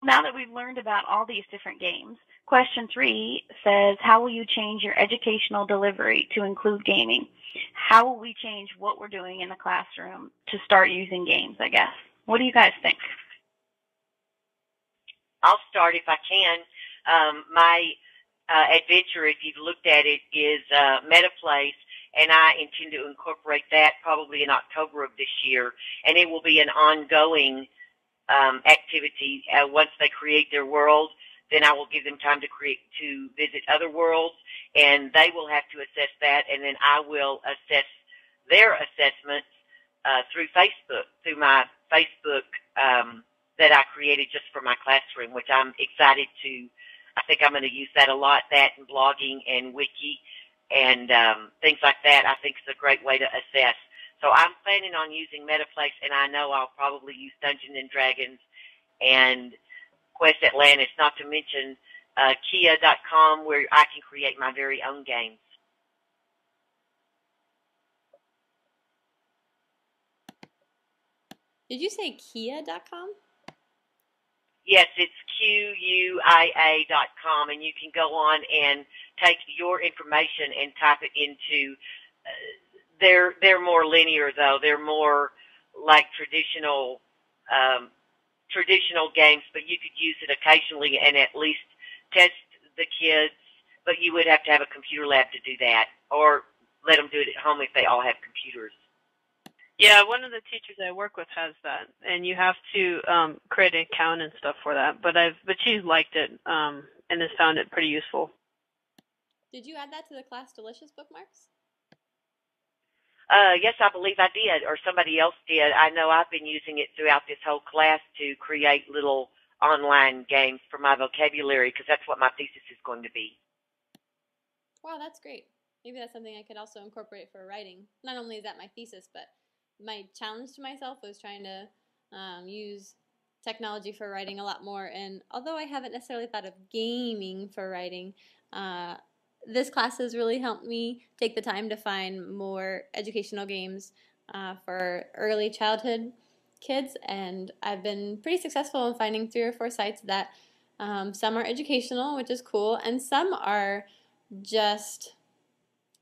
Now that we've learned about all these different games, question 3 says, how will you change your educational delivery to include gaming? How will we change what we're doing in the classroom to start using games, I guess? What do you guys think? I'll start if I can. My adventure, if you've looked at it, is MetaPlace, and I intend to incorporate that probably in October of this year, and it will be an ongoing activity. Once they create their world, then I will give them time to visit other worlds, and they will have to assess that, and then I will assess their assessments through Facebook, through my Facebook that I created just for my classroom, which I'm excited to. I think I'm going to use that a lot, that and blogging and wiki and things like that. I think it's a great way to assess. So I'm planning on using MetaPlex, and I know I'll probably use Dungeons and Dragons and Quest Atlantis, not to mention Kia.com, where I can create my very own games. Did you say Kia.com? Yes, it's QUIA.com, and you can go on and take your information and type it into. They're more linear though. They're more like traditional games, but you could use it occasionally and at least test the kids. But you would have to have a computer lab to do that, or let them do it at home if they all have computers. Yeah, one of the teachers I work with has that, and you have to create an account and stuff for that. But she's liked it and has found it pretty useful. Did you add that to the Class Delicious bookmarks? Yes, I believe I did, or somebody else did. I know I've been using it throughout this whole class to create little online games for my vocabulary, because that's what my thesis is going to be. Wow, that's great. Maybe that's something I could also incorporate for writing. Not only is that my thesis, but my challenge to myself was trying to use technology for writing a lot more. And although I haven't necessarily thought of gaming for writing, this class has really helped me take the time to find more educational games for early childhood kids. And I've been pretty successful in finding 3 or 4 sites that some are educational, which is cool, and some are just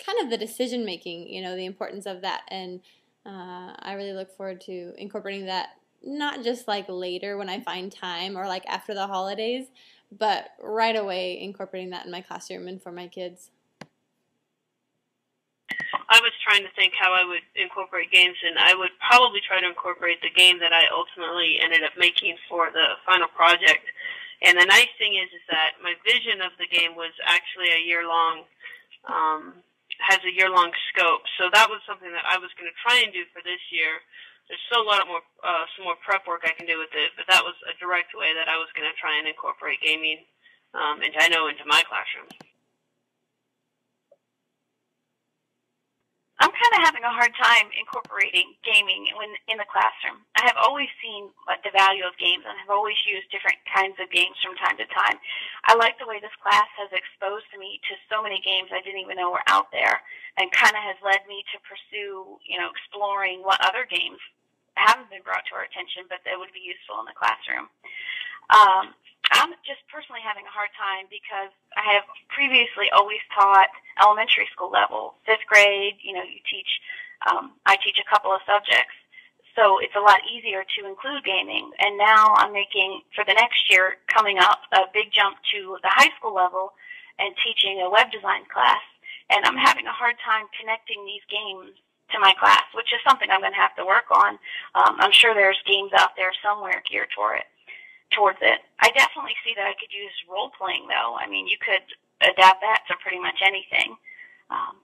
kind of the decision making, the importance of that. And I really look forward to incorporating that, not just like later when I find time or like after the holidays, but right away incorporating that in my classroom and for my kids. I was trying to think how I would incorporate games, and I would probably try to incorporate the game that I ultimately ended up making for the final project. And the nice thing is that my vision of the game was actually a year-long, has a year-long scope. So that was something that I was going to try and do for this year. There's still a lot more, some more prep work I can do with it, but that was a direct way that I was going to try and incorporate gaming, into my classroom. I'm kind of having a hard time incorporating gaming in the classroom. I have always seen the value of games and have always used different kinds of games from time to time. I like the way this class has exposed me to so many games I didn't even know were out there, and kind of has led me to pursue, exploring what other games haven't been brought to our attention, but that would be useful in the classroom. I'm just personally having a hard time because I have previously always taught elementary school level, 5th grade. I teach a couple of subjects, so it's a lot easier to include gaming. And now I'm making, for the next year coming up, a big jump to the high school level and teaching a web design class. And I'm having a hard time connecting these games to my class, which is something I'm going to have to work on. I'm sure there's games out there somewhere geared towards it. I definitely see that I could use role-playing, though. I mean, you could adapt that to pretty much anything.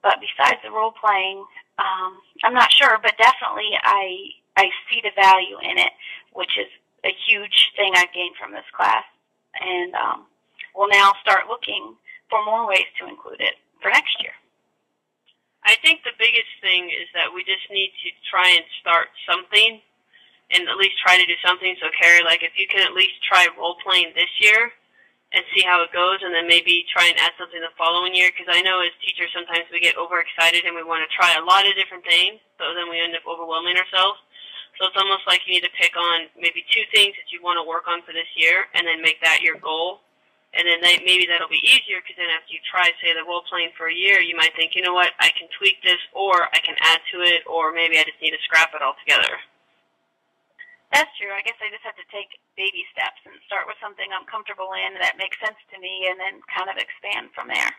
But besides the role-playing, I'm not sure, but definitely I see the value in it, which is a huge thing I've gained from this class. And we'll now start looking for more ways to include it for next year. I think the biggest thing is that we just need to try and start something, and at least try to do something. So, Carrie, if you can at least try role-playing this year and see how it goes, and then maybe try and add something the following year, because I know as teachers sometimes we get overexcited and we want to try a lot of different things, so then we end up overwhelming ourselves. So it's almost like you need to pick on maybe 2 things that you want to work on for this year, and then make that your goal. And then maybe that'll be easier, because then after you try, say, the role-playing for a year, you might think, you know what, I can tweak this, or I can add to it, or maybe I just need to scrap it altogether. That's true. I guess I just have to take baby steps and start with something I'm comfortable in that makes sense to me, and then kind of expand from there.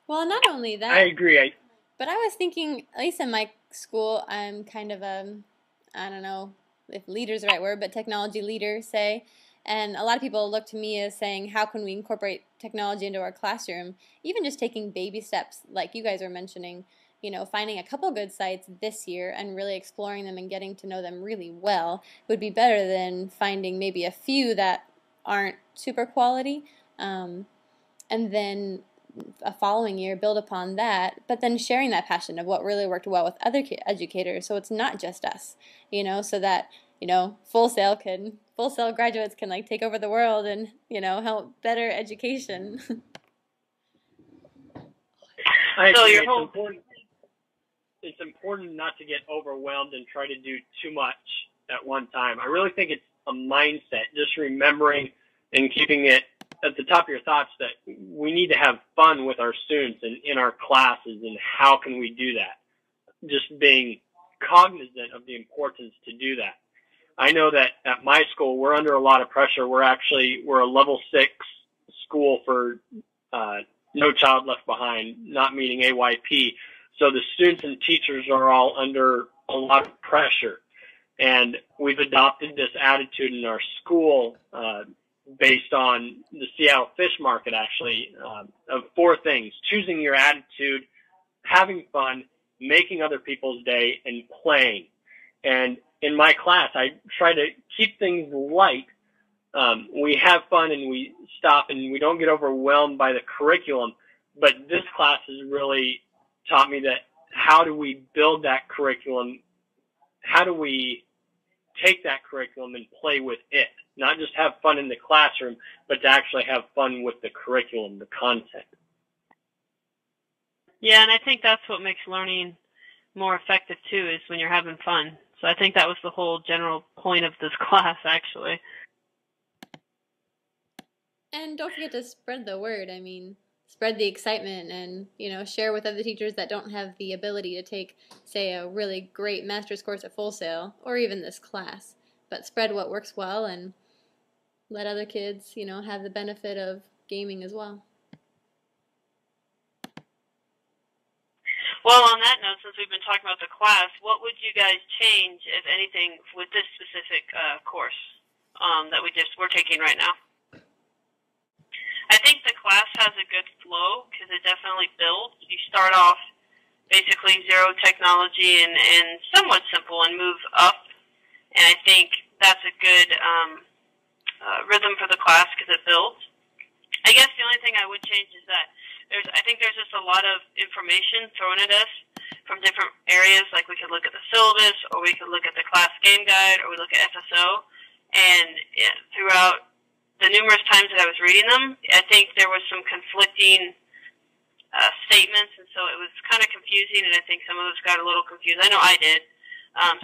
Well, not only that. I agree. But I was thinking, at least in my school, I'm kind of a, I don't know if leader's the right word, but technology leader, say. And a lot of people look to me as saying, how can we incorporate technology into our classroom? Even just taking baby steps, like you guys were mentioning, you know, finding a couple good sites this year and really exploring them and getting to know them really well would be better than finding maybe a few that aren't super quality. And then a following year build upon that, but then sharing that passion of what really worked well with other educators, so it's not just us, you know, so that, you know, Full Sail graduates can like take over the world and, you know, help better education. I So agree. your It's important not to get overwhelmed and try to do too much at one time. I really think it's a mindset, just remembering and keeping it at the top of your thoughts that we need to have fun with our students and in our classes, and how can we do that? Just being cognizant of the importance to do that. I know that at my school, we're under a lot of pressure. We're a level 6 school for No Child Left Behind, not meaning AYP. So the students and teachers are all under a lot of pressure. And we've adopted this attitude in our school based on the Seattle Fish Market, actually, of 4 things: choosing your attitude, having fun, making other people's day, and playing. And in my class, I try to keep things light. We have fun and we stop and we don't get overwhelmed by the curriculum. But this class has really taught me that how do we build that curriculum? How do we take that curriculum and play with it? Not just have fun in the classroom, but to actually have fun with the curriculum, the content. Yeah, and I think that's what makes learning more effective, too, is when you're having fun. So I think that was the whole general point of this class, actually. And don't forget to spread the word. I mean, spread the excitement and, you know, share with other teachers that don't have the ability to take, say, a really great master's course at Full Sail, or even this class. But spread what works well and let other kids, you know, have the benefit of gaming as well. Well, on that note, since we've been talking about the class, what would you guys change, if anything, with this specific course that we're taking right now? I think the class has a good flow because it definitely builds. You start off basically zero technology and somewhat simple and move up. And I think that's a good rhythm for the class because it builds. I guess the only thing I would change is that I think there's just a lot of information thrown at us from different areas. Like we could look at the syllabus, or we could look at the class game guide, or we look at FSO. And throughout the numerous times that I was reading them, I think there was some conflicting statements, and so it was kind of confusing, and I think some of us got a little confused. I know I did.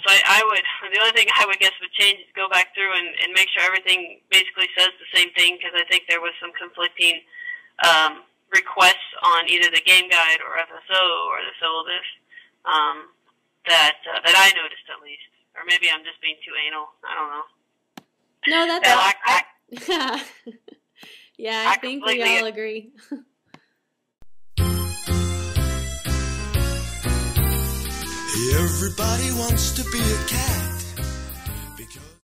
So the only thing I would guess would change is go back through and make sure everything basically says the same thing, because I think there was some conflicting requests on either the game guide or FSO or the syllabus that I noticed, at least. Or maybe I'm just being too anal. I don't know. No, that's all. Yeah, I think we all agree. Everybody wants to be a cat.